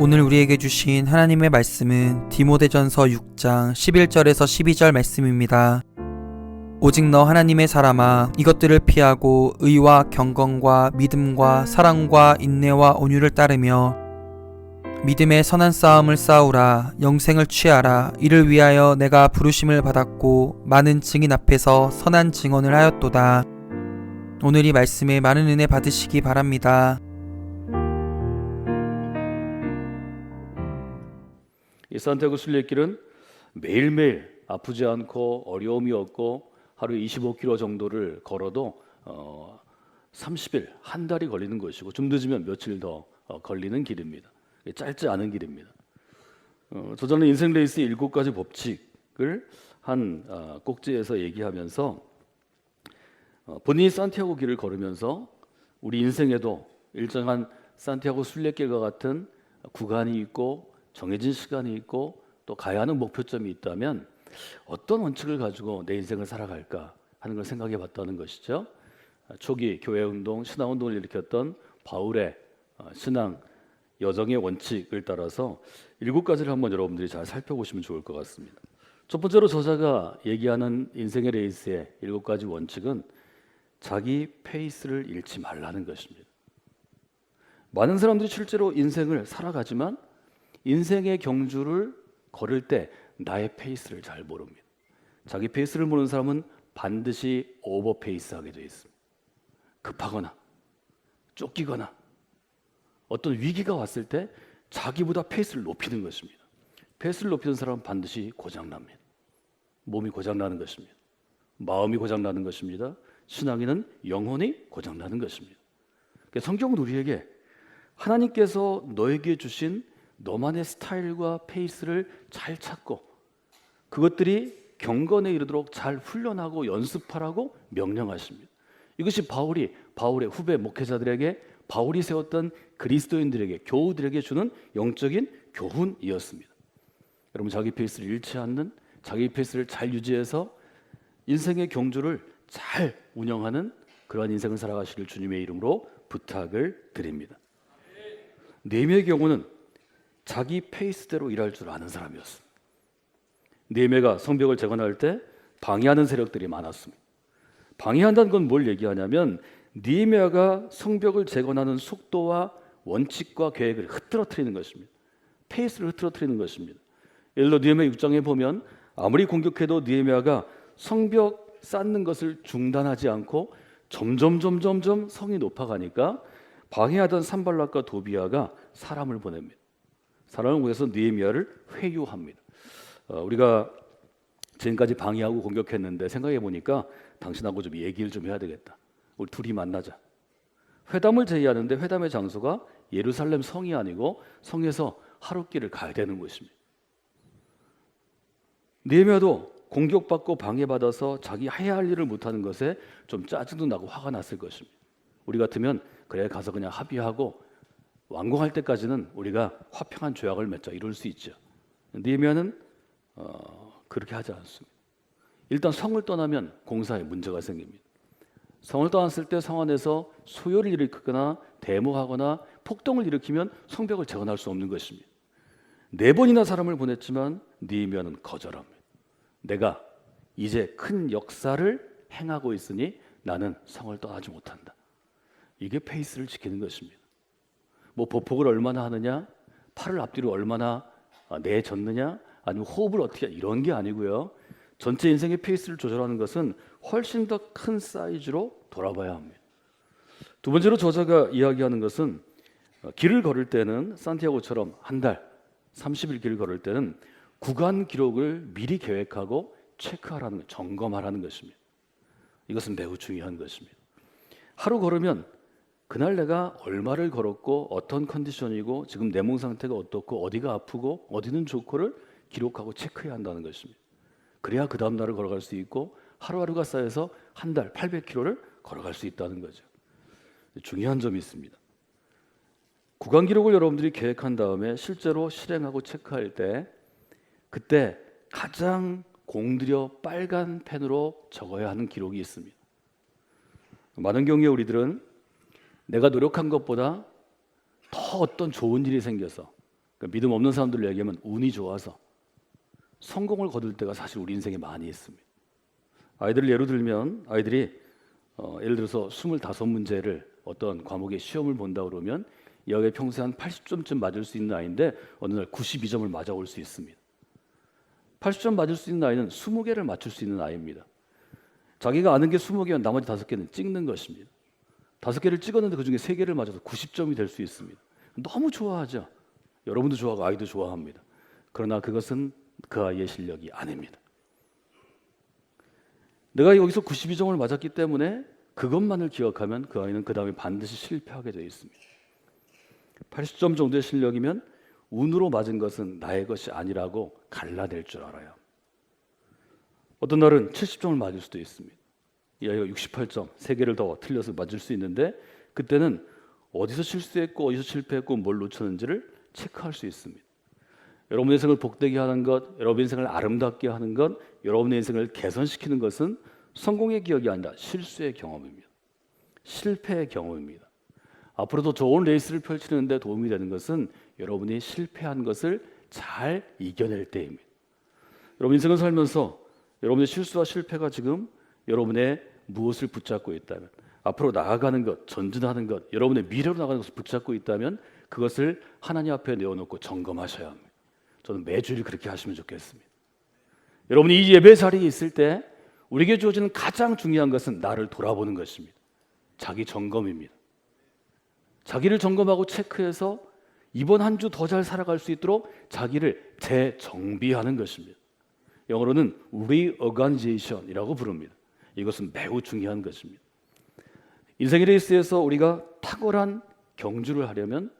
오늘 우리에게 주신 하나님의 말씀은 디모데전서 6장 11절에서 12절 말씀입니다. 오직 너 하나님의 사람아, 이것들을 피하고 의와 경건과 믿음과 사랑과 인내와 온유를 따르며 믿음의 선한 싸움을 싸우라. 영생을 취하라. 이를 위하여 내가 부르심을 받았고 많은 증인 앞에서 선한 증언을 하였도다. 오늘 이 말씀에 많은 은혜 받으시기 바랍니다. 이 산티아고 순례길은 매일매일 아프지 않고 어려움이 없고 하루에 25km 정도를 걸어도 30일, 한 달이 걸리는 것이고 좀 늦으면 며칠 더 걸리는 길입니다. 짧지 않은 길입니다. 저자는 인생 레이스의 7가지 법칙을 한 꼭지에서 얘기하면서 본인이 산티아고 길을 걸으면서 우리 인생에도 일정한 산티아고 순례길과 같은 구간이 있고 정해진 시간이 있고 또 가야 하는 목표점이 있다면 어떤 원칙을 가지고 내 인생을 살아갈까 하는 걸 생각해 봤다는 것이죠. 초기 교회운동, 신앙운동을 일으켰던 바울의 신앙 여정의 원칙을 따라서 7가지를 한번 여러분들이 잘 살펴보시면 좋을 것 같습니다. 첫 번째로 저자가 얘기하는 인생의 레이스의 7가지 원칙은 자기 페이스를 잃지 말라는 것입니다. 많은 사람들이 실제로 인생을 살아가지만 인생의 경주를 걸을 때 나의 페이스를 잘 모릅니다. 자기 페이스를 모르는 사람은 반드시 오버페이스하게 되어 있습니다. 급하거나 쫓기거나 어떤 위기가 왔을 때 자기보다 페이스를 높이는 것입니다. 페이스를 높이는 사람은 반드시 고장납니다. 몸이 고장나는 것입니다. 마음이 고장나는 것입니다. 신앙인은 영혼이 고장나는 것입니다. 성경은 우리에게 하나님께서 너에게 주신 너만의 스타일과 페이스를 잘 찾고 그것들이 경건에 이르도록 잘 훈련하고 연습하라고 명령하십니다. 이것이 바울의 후배 목회자들에게 바울이 세웠던 그리스도인들에게 교우들에게 주는 영적인 교훈이었습니다. 여러분, 자기 페이스를 잃지 않는, 자기 페이스를 잘 유지해서 인생의 경주를 잘 운영하는 그러한 인생을 살아가시길 주님의 이름으로 부탁을 드립니다. 느헤미야의 경우는 자기 페이스대로 일할 줄 아는 사람이었습니다. 느헤미야가 성벽을 재건할 때 방해하는 세력들이 많았습니다. 방해한다는 건 뭘 얘기하냐면 느헤미야가 성벽을 재건하는 속도와 원칙과 계획을 흐트러뜨리는 것입니다. 페이스를 흐트러뜨리는 것입니다. 예를 들어 느헤미야 6장에 보면 아무리 공격해도 느헤미야가 성벽 쌓는 것을 중단하지 않고 점점 성이 높아가니까 방해하던 산발락과 도비아가 사람을 보냅니다. 사람을 보내서 느헤미야를 회유합니다. 우리가 지금까지 방해하고 공격했는데 생각해 보니까 당신하고 좀 얘기를 좀 해야 되겠다. 우리 둘이 만나자. 회담을 제의하는데 회담의 장소가 예루살렘 성이 아니고 성에서 하룻길을 가야 되는 것입니다. 느헤미야도 공격받고 방해받아서 자기 해야 할 일을 못하는 것에 좀 짜증도 나고 화가 났을 것입니다. 우리 같으면 그래 가서 그냥 합의하고 완공할 때까지는 우리가 화평한 조약을 맺자 이럴 수 있죠. 느헤미야는 그렇게 하지 않습니다. 일단 성을 떠나면 공사에 문제가 생깁니다. 성을 떠났을 때 성 안에서 소요를 일으키거나 데모하거나 폭동을 일으키면 성벽을 재건할 수 없는 것입니다. 4번이나 사람을 보냈지만 느헤미야는 거절합니다. 내가 이제 큰 역사를 행하고 있으니 나는 성을 떠나지 못한다. 이게 페이스를 지키는 것입니다. 뭐 보폭을 얼마나 하느냐, 팔을 앞뒤로 얼마나 내젓느냐, 아니면 호흡을 어떻게 이런 게 아니고요. 전체 인생의 페이스를 조절하는 것은 훨씬 더 큰 사이즈로 돌아봐야 합니다. 두 번째로 저자가 이야기하는 것은 길을 걸을 때는 산티아고처럼 한 달, 30일 길을 걸을 때는 구간 기록을 미리 계획하고 체크하라는, 점검하라는 것입니다. 이것은 매우 중요한 것입니다. 하루 걸으면 그날 내가 얼마를 걸었고 어떤 컨디션이고 지금 내 몸 상태가 어떻고 어디가 아프고 어디는 좋고를 기록하고 체크해야 한다는 것입니다. 그래야 그 다음 날을 걸어갈 수 있고 하루하루가 쌓여서 한 달 800km를 걸어갈 수 있다는 거죠. 중요한 점이 있습니다. 구간 기록을 여러분들이 계획한 다음에 실제로 실행하고 체크할 때 그때 가장 공들여 빨간 펜으로 적어야 하는 기록이 있습니다. 많은 경우에 우리들은 내가 노력한 것보다 더 어떤 좋은 일이 생겨서 그러니까 믿음 없는 사람들로 얘기하면 운이 좋아서 성공을 거둘 때가 사실 우리 인생에 많이 있습니다. 아이들을 예로 들면 아이들이 예를 들어서 25문제를 어떤 과목의 시험을 본다 그러면 여기에 평소에 한 80점쯤 맞을 수 있는 아이인데 어느 날 92점을 맞아올 수 있습니다. 80점 맞을 수 있는 아이는 20개를 맞출 수 있는 아이입니다. 자기가 아는 게 20개면 나머지 5개는 찍는 것입니다. 5개를 찍었는데 그중에 3개를 맞아서 90점이 될 수 있습니다. 너무 좋아하죠. 여러분도 좋아하고 아이도 좋아합니다. 그러나 그것은 그 아이의 실력이 아닙니다. 내가 여기서 92점을 맞았기 때문에 그것만을 기억하면 그 아이는 그 다음에 반드시 실패하게 되어 있습니다. 80점 정도의 실력이면 운으로 맞은 것은 나의 것이 아니라고 갈라낼 줄 알아요. 어떤 날은 70점을 맞을 수도 있습니다. 이 아이가 68점, 3개를 더 틀려서 맞을 수 있는데 그때는 어디서 실수했고 어디서 실패했고 뭘 놓쳤는지를 체크할 수 있습니다. 여러분의 인생을 복되게 하는 것, 여러분의 인생을 아름답게 하는 것, 여러분의 인생을 개선시키는 것은 성공의 기억이 아니라 실수의 경험입니다. 실패의 경험입니다. 앞으로도 좋은 레이스를 펼치는 데 도움이 되는 것은 여러분이 실패한 것을 잘 이겨낼 때입니다. 여러분 인생을 살면서 여러분의 실수와 실패가 지금 여러분의 무엇을 붙잡고 있다면, 앞으로 나아가는 것, 전진하는 것, 여러분의 미래로 나가는 것을 붙잡고 있다면 그것을 하나님 앞에 내어놓고 점검하셔야 합니다. 저는 매주일 그렇게 하시면 좋겠습니다. 여러분이 이 예배 자리에 있을 때 우리에게 주어지는 가장 중요한 것은 나를 돌아보는 것입니다. 자기 점검입니다. 자기를 점검하고 체크해서 이번 한 주 더 잘 살아갈 수 있도록 자기를 재정비하는 것입니다. 영어로는 reorganization이라고 부릅니다. 이것은 매우 중요한 것입니다. 인생의 레이스에서 우리가 탁월한 경주를 하려면,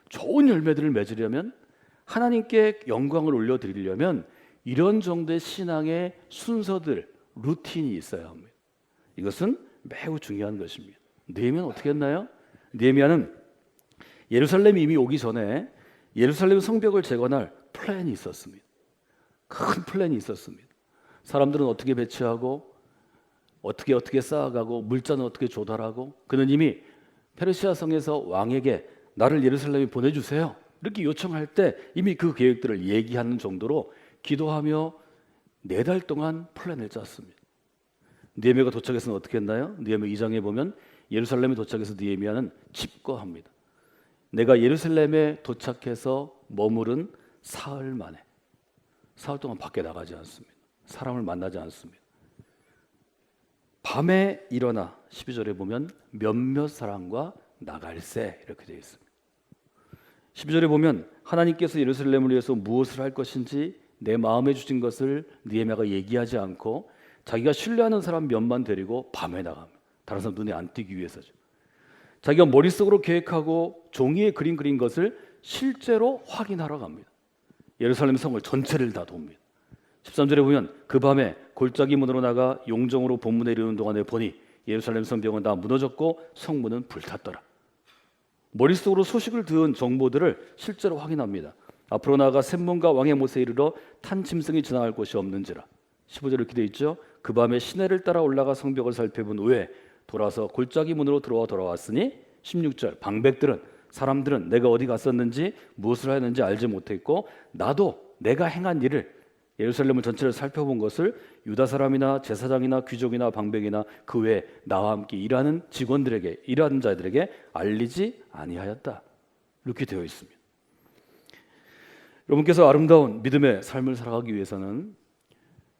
좋은 열매들을 맺으려면, 하나님께 영광을 올려드리려면 이런 정도의 신앙의 순서들, 루틴이 있어야 합니다. 이것은 매우 중요한 것입니다. 느헤미야는 어떻게 했나요? 느헤미야는 예루살렘이 이미 오기 전에 예루살렘 성벽을 재건할 플랜이 있었습니다. 큰 플랜이 있었습니다. 사람들은 어떻게 배치하고 어떻게 쌓아가고 물자는 어떻게 조달하고, 그는 이미 페르시아 성에서 왕에게 나를 예루살렘에 보내주세요 이렇게 요청할 때 이미 그 계획들을 얘기하는 정도로 기도하며 4달 동안 플랜을 짰습니다. 느헤미야가 도착해서는 어떻게 했나요? 느헤미야 2장에 보면 예루살렘에 도착해서 느헤미야는 칩거합니다. 내가 예루살렘에 도착해서 머무른 사흘 만에, 사흘 동안 밖에 나가지 않습니다. 사람을 만나지 않습니다. 밤에 일어나 12절에 보면 몇몇 사람과 나갈새 이렇게 되어 있습니다. 12절에 보면 하나님께서 예루살렘을 위해서 무엇을 할 것인지 내 마음에 주신 것을 느헤미야가 얘기하지 않고 자기가 신뢰하는 사람 몇만 데리고 밤에 나갑니다. 다른 사람 눈에 안 띄기 위해서죠. 자기가 머릿속으로 계획하고 종이에 그린 것을 실제로 확인하러 갑니다. 예루살렘 성을 전체를 다 돕니다. 13절에 보면 그 밤에 골짜기 문으로 나가 용정으로 본문에 이르는 동안에 보니 예루살렘 성벽은 다 무너졌고 성문은 불탔더라. 머릿속으로 소식을 들은 정보들을 실제로 확인합니다. 앞으로 나아가 샘문과 왕의 못에 이르러 탄 짐승이 지나갈 곳이 없는지라. 15절에 이렇게 되어 있죠. 그 밤에 시내를 따라 올라가 성벽을 살펴본 후에 돌아서 골짜기 문으로 돌아왔으니 16절 방백들은, 사람들은 내가 어디 갔었는지 무엇을 하였는지 알지 못했고 나도 내가 행한 일을, 예루살렘을 전체를 살펴본 것을 유다 사람이나 제사장이나 귀족이나 방백이나 그 외에 나와 함께 일하는 직원들에게, 일하는 자들에게 알리지 아니하였다. 이렇게 되어 있습니다. 여러분께서 아름다운 믿음의 삶을 살아가기 위해서는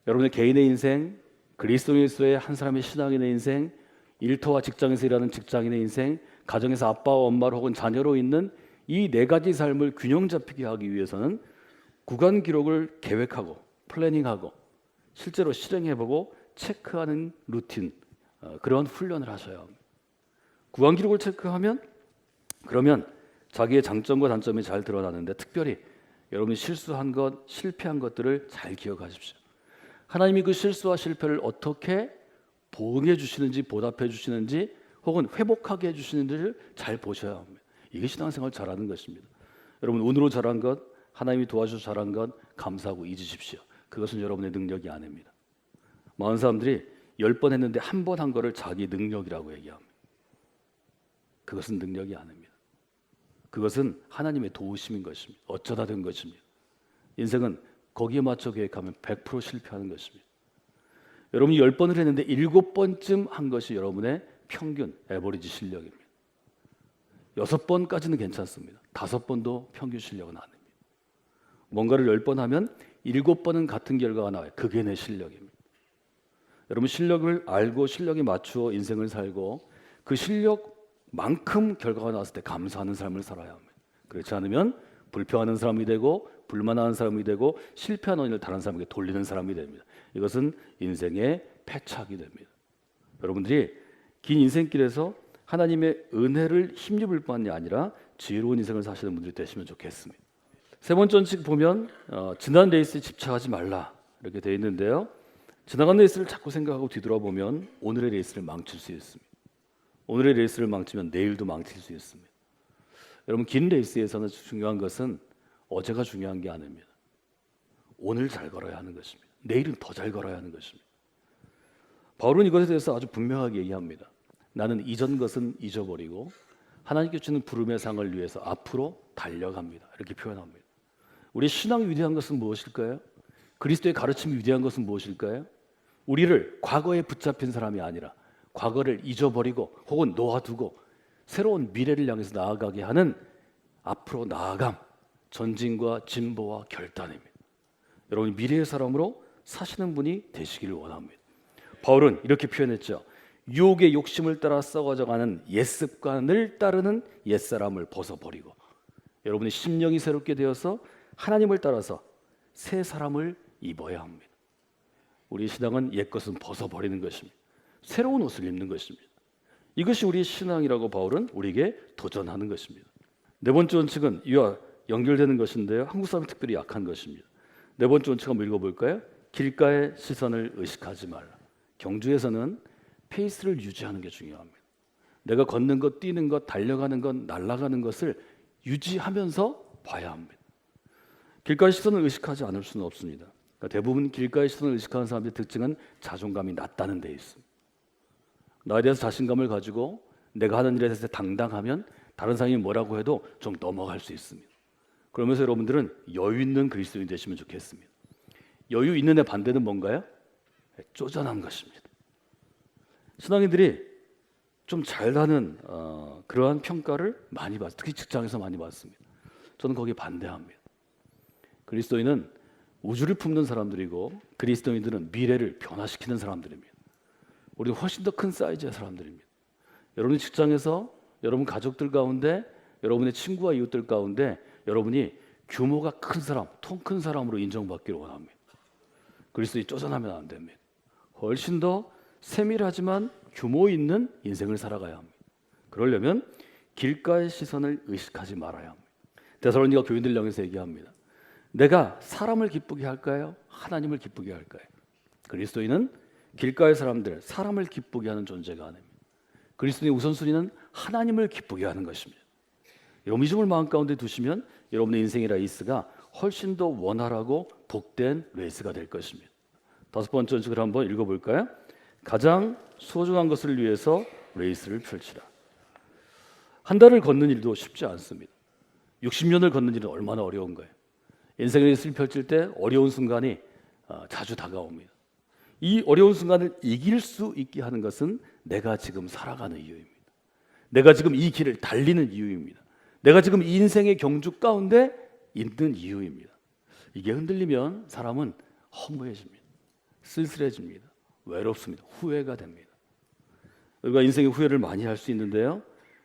여러분의 개인의 인생, 그리스도인으로서의 한 사람의 신앙인의 인생, 일터와 직장에서 일하는 직장인의 인생, 가정에서 아빠와 엄마로 혹은 자녀로 있는 이 4가지 삶을 균형 잡히게 하기 위해서는 구간 기록을 계획하고 플래닝하고 실제로 실행해보고 체크하는 루틴, 그런 훈련을 하셔야 합니다. 구간 기록을 체크하면 그러면 자기의 장점과 단점이 잘 드러나는데, 특별히 여러분이 실수한 것, 실패한 것들을 잘 기억하십시오. 하나님이 그 실수와 실패를 어떻게 보응해 주시는지, 보답해 주시는지, 혹은 회복하게 해주시는지를 잘 보셔야 합니다. 이게 신앙생활 잘하는 것입니다. 여러분 운으로 잘한 것, 하나님이 도와주셔서 잘한 것 감사하고 잊으십시오. 그것은 여러분의 능력이 아닙니다. 많은 사람들이 10번 했는데 한 번 한 거를 자기 능력이라고 얘기합니다. 그것은 능력이 아닙니다. 그것은 하나님의 도우심인 것입니다. 어쩌다 된 것입니다. 인생은 거기에 맞춰 계획하면 100% 실패하는 것입니다. 여러분이 10번을 했는데 7번쯤 한 것이 여러분의 평균 에버리지 실력입니다. 6번까지는 괜찮습니다. 5번도 평균 실력은 아닙니다. 뭔가를 10번 하면 7번은 같은 결과가 나와요. 그게 내 실력입니다. 여러분 실력을 알고 실력에 맞추어 인생을 살고 그 실력만큼 결과가 나왔을 때 감사하는 삶을 살아야 합니다. 그렇지 않으면 불평하는 사람이 되고 불만하는 사람이 되고 실패한 원인을 다른 사람에게 돌리는 사람이 됩니다. 이것은 인생의 패착이 됩니다. 여러분들이 긴 인생길에서 하나님의 은혜를 힘입을 뿐이 아니라 지혜로운 인생을 사시는 분들이 되시면 좋겠습니다. 세 번째 원칙 보면 지난 레이스에 집착하지 말라 이렇게 되어 있는데요. 지나간 레이스를 자꾸 생각하고 뒤돌아보면 오늘의 레이스를 망칠 수 있습니다. 오늘의 레이스를 망치면 내일도 망칠 수 있습니다. 여러분 긴 레이스에서는 중요한 것은 어제가 중요한 게 아닙니다. 오늘 잘 걸어야 하는 것입니다. 내일은 더 잘 걸어야 하는 것입니다. 바울은 이것에 대해서 아주 분명하게 얘기합니다. 나는 이전 것은 잊어버리고 하나님께 주는 부름의 상을 위해서 앞으로 달려갑니다. 이렇게 표현합니다. 우리 신앙이 위대한 것은 무엇일까요? 그리스도의 가르침이 위대한 것은 무엇일까요? 우리를 과거에 붙잡힌 사람이 아니라 과거를 잊어버리고 혹은 놓아두고 새로운 미래를 향해서 나아가게 하는 앞으로 나아감, 전진과 진보와 결단입니다. 여러분이 미래의 사람으로 사시는 분이 되시기를 원합니다. 바울은 이렇게 표현했죠. 유혹의 욕심을 따라 썩어져가는 옛습관을 따르는 옛사람을 벗어버리고 여러분의 심령이 새롭게 되어서 하나님을 따라서 새 사람을 입어야 합니다. 우리의 신앙은 옛것은 벗어버리는 것입니다. 새로운 옷을 입는 것입니다. 이것이 우리의 신앙이라고 바울은 우리에게 도전하는 것입니다. 네 번째 원칙은 이와 연결되는 것인데요. 한국 사람이 특별히 약한 것입니다. 네 번째 원칙 한번 읽어볼까요? 길가의 시선을 의식하지 말라. 경주에서는 페이스를 유지하는 게 중요합니다. 내가 걷는 것, 뛰는 것, 달려가는 것, 날아가는 것을 유지하면서 봐야 합니다. 길가의 시선을 의식하지 않을 수는 없습니다. 그러니까 대부분 길가의 시선을 의식하는 사람들의 특징은 자존감이 낮다는 데 있습니다. 나에 대해서 자신감을 가지고 내가 하는 일에 대해서 당당하면 다른 사람이 뭐라고 해도 좀 넘어갈 수 있습니다. 그러면서 여러분들은 여유 있는 그리스도인이 되시면 좋겠습니다. 여유 있는 애 반대는 뭔가요? 쪼잔한 것입니다. 신앙인들이 좀 잘나는 그러한 평가를 많이 받습니다. 특히 직장에서 많이 받습니다. 저는 거기에 반대합니다. 그리스도인은 우주를 품는 사람들이고 그리스도인들은 미래를 변화시키는 사람들입니다. 우리는 훨씬 더 큰 사이즈의 사람들입니다. 여러분의 직장에서 여러분 가족들 가운데 여러분의 친구와 이웃들 가운데 여러분이 규모가 큰 사람, 통 큰 사람으로 인정받기를 원합니다. 그리스도인이 쪼잔하면 안 됩니다. 훨씬 더 세밀하지만 규모 있는 인생을 살아가야 합니다. 그러려면 길가의 시선을 의식하지 말아야 합니다. 데살로니가 교인들 향해서 얘기합니다. 내가 사람을 기쁘게 할까요? 하나님을 기쁘게 할까요? 그리스도인은 길가의 사람들, 사람을 기쁘게 하는 존재가 아닙니다. 그리스도인의 우선순위는 하나님을 기쁘게 하는 것입니다. 여러분 이 점을 마음 가운데 두시면 여러분의 인생의 레이스가 훨씬 더 원활하고 복된 레이스가 될 것입니다. 다섯 번째 원칙을 한번 읽어볼까요? 가장 소중한 것을 위해서 레이스를 펼치라. 한 달을 걷는 일도 쉽지 않습니다. 60년을 걷는 일은 얼마나 어려운 거예요. 인생의 레이스를 펼칠 때 어려운 순간이 자주 다가옵니다. 이 어려운 순간을 이길 수 있게 하는 것은 내가 지금 살아가는 이유입니다. 내가 지금 이 길을 달리는 이유입니다. 내가 지금 이 인생의 경주 가운데 있는 이유입니다. 이게 흔들리면 사람은 허무해집니다. 쓸쓸해집니다. 외롭습니다. 후회가 됩니다. 우리가 인생의 후회를 많이 할 수 있는데요.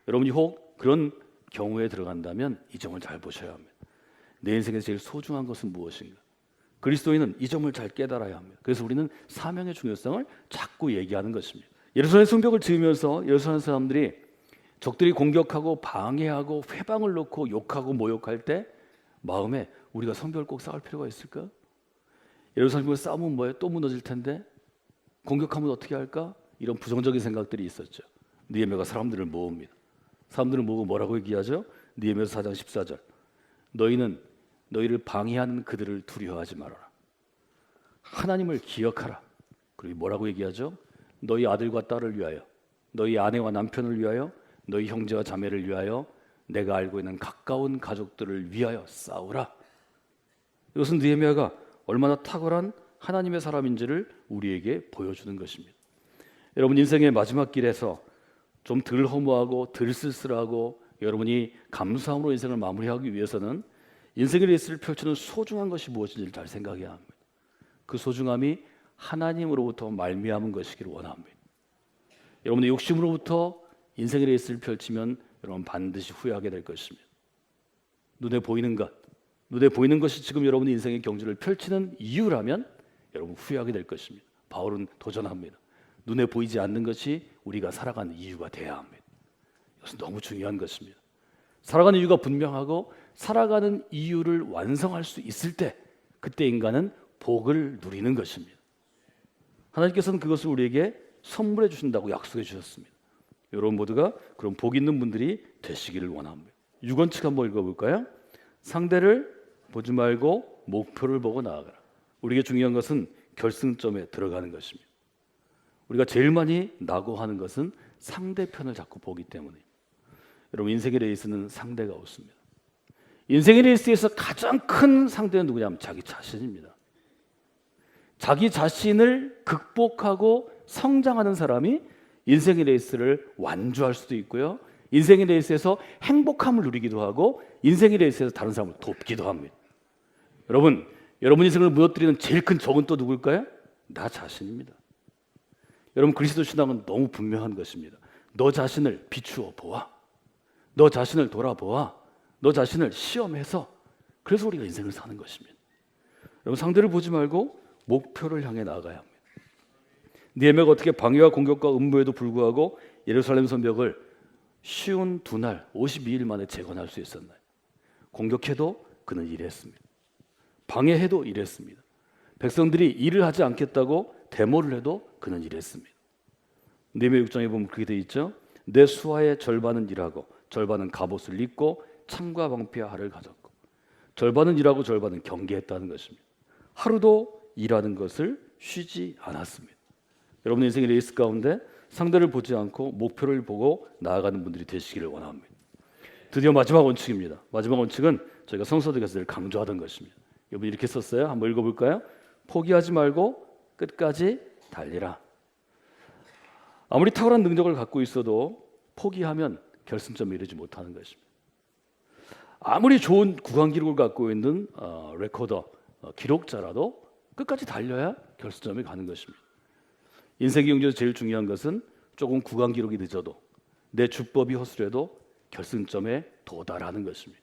여러분이 혹 그런 경우에 들어간다면 이 점을 잘 보셔야 합니다. 내 인생에서 제일 소중한 것은 무엇인가? 그리스도인은 이 점을 잘 깨달아야 합니다. 그래서 우리는 사명의 중요성을 자꾸 얘기하는 것입니다. 예루살렘 성벽을 지으면서 예루살렘 사람들이 적들이 공격하고 방해하고 회방을 놓고 욕하고 모욕할 때 마음에 우리가 성벽을 꼭 쌓을 필요가 있을까? 예루살렘을 쌓으면 뭐예요? 또 무너질 텐데 공격하면 어떻게 할까? 이런 부정적인 생각들이 있었죠. 느헤미야가 사람들을 모읍니다. 사람들을 모으고 뭐라고 얘기하죠? 느헤미야서 4장 14절 너희는 너희를 방해하는 그들을 두려워하지 말아라. 하나님을 기억하라. 그리고 뭐라고 얘기하죠? 너희 아들과 딸을 위하여, 너희 아내와 남편을 위하여, 너희 형제와 자매를 위하여, 내가 알고 있는 가까운 가족들을 위하여 싸우라. 이것은 느헤미야가 얼마나 탁월한 하나님의 사람인지를 우리에게 보여주는 것입니다. 여러분, 인생의 마지막 길에서 좀 덜 허무하고 덜 쓸쓸하고 여러분이 감사함으로 인생을 마무리하기 위해서는 인생의 레이스를 펼치는 소중한 것이 무엇인지를 잘 생각해야 합니다. 그 소중함이 하나님으로부터 말미암은 것이기를 원합니다. 여러분의 욕심으로부터 인생의 레이스를 펼치면 여러분 반드시 후회하게 될 것입니다. 눈에 보이는 것이 지금 여러분의 인생의 경주를 펼치는 이유라면 여러분 후회하게 될 것입니다. 바울은 도전합니다. 눈에 보이지 않는 것이 우리가 살아가는 이유가 돼야 합니다. 이것은 너무 중요한 것입니다. 살아가는 이유가 분명하고 살아가는 이유를 완성할 수 있을 때 그때 인간은 복을 누리는 것입니다. 하나님께서는 그것을 우리에게 선물해 주신다고 약속해 주셨습니다. 여러분 모두가 그런 복 있는 분들이 되시기를 원합니다. 6원칙 한번 읽어볼까요? 상대를 보지 말고 목표를 보고 나아가라. 우리에게 중요한 것은 결승점에 들어가는 것입니다. 우리가 제일 많이 낙오하는 것은 상대편을 자꾸 보기 때문에. 여러분 인생의 레이스는 상대가 없습니다. 인생의 레이스에서 가장 큰 상대는 누구냐면 자기 자신입니다. 자기 자신을 극복하고 성장하는 사람이 인생의 레이스를 완주할 수도 있고요. 인생의 레이스에서 행복함을 누리기도 하고 인생의 레이스에서 다른 사람을 돕기도 합니다. 여러분 인생을 무너뜨리는 제일 큰 적은 또 누굴까요? 나 자신입니다. 여러분 그리스도 신앙은 너무 분명한 것입니다. 너 자신을 비추어 보아. 너 자신을 돌아보아. 너 자신을 시험해서 그래서 우리가 인생을 사는 것입니다. 여러분 상대를 보지 말고 목표를 향해 나아가야 합니다. 느헤미야가 어떻게 방해와 공격과 음모에도 불구하고 예루살렘 성벽을 쉬운 2날 52일 만에 재건할 수 있었나요? 공격해도 그는 일했습니다. 방해해도 일했습니다. 백성들이 일을 하지 않겠다고 데모를 해도 그는 일했습니다. 느헤미야 6장에 보면 그렇게 되어 있죠. 내 수하의 절반은 일하고 절반은 갑옷을 입고 창과 방패와 활을 가졌고 절반은 일하고 절반은 경계했다는 것입니다. 하루도 일하는 것을 쉬지 않았습니다. 여러분 인생의 레이스 가운데 상대를 보지 않고 목표를 보고 나아가는 분들이 되시기를 원합니다. 드디어 마지막 원칙입니다. 마지막 원칙은 저희가 성서들에서 늘 강조하던 것입니다. 여러분 이렇게 썼어요. 한번 읽어볼까요? 포기하지 말고 끝까지 달리라. 아무리 탁월한 능력을 갖고 있어도 포기하면 결승점에 이르지 못하는 것입니다. 아무리 좋은 구간 기록을 갖고 있는 레코더, 기록자라도 끝까지 달려야 결승점에 가는 것입니다. 인생의 경주에서 제일 중요한 것은 조금 구간 기록이 늦어도 내 주법이 허술해도 결승점에 도달하는 것입니다.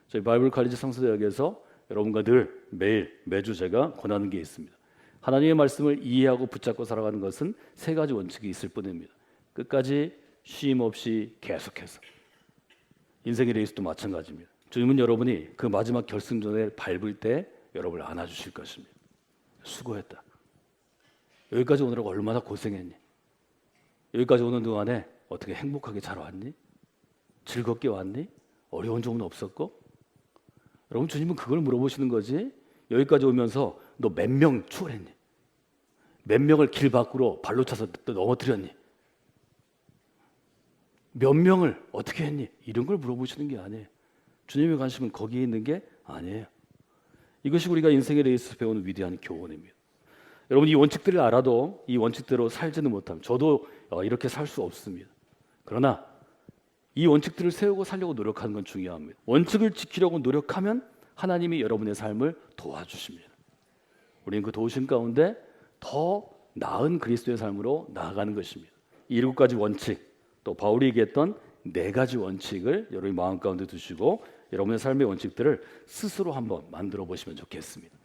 저희 바이블 칼리지 성서대학에서 여러분과 늘 매주 제가 권하는 게 있습니다. 하나님의 말씀을 이해하고 붙잡고 살아가는 것은 3가지 원칙이 있을 뿐입니다. 끝까지 쉼 없이 계속해서. 인생의 레이스도 마찬가지입니다. 주님은 여러분이 그 마지막 결승전에 밟을 때 여러분을 안아주실 것입니다. 수고했다. 여기까지 오느라고 얼마나 고생했니? 여기까지 오는 동안에 어떻게 행복하게 잘 왔니? 즐겁게 왔니? 어려운 점은 없었고? 여러분 주님은 그걸 물어보시는 거지. 여기까지 오면서 너 몇 명 추월했니? 몇 명을 길 밖으로 발로 차서 넘어뜨렸니? 몇 명을 어떻게 했니? 이런 걸 물어보시는 게 아니에요. 주님의 관심은 거기에 있는 게 아니에요. 이것이 우리가 인생의 레이스에서 배우는 위대한 교훈입니다. 여러분 이 원칙들을 알아도 이 원칙대로 살지는 못하면 저도 이렇게 살 수 없습니다. 그러나 이 원칙들을 세우고 살려고 노력하는 건 중요합니다. 원칙을 지키려고 노력하면 하나님이 여러분의 삶을 도와주십니다. 우리는 그 도우심 가운데 더 나은 그리스도의 삶으로 나아가는 것입니다. 이 7가지 원칙, 또 바울이 얘기했던 4가지 원칙을 여러분의 마음 가운데 두시고 여러분의 삶의 원칙들을 스스로 한번 만들어 보시면 좋겠습니다.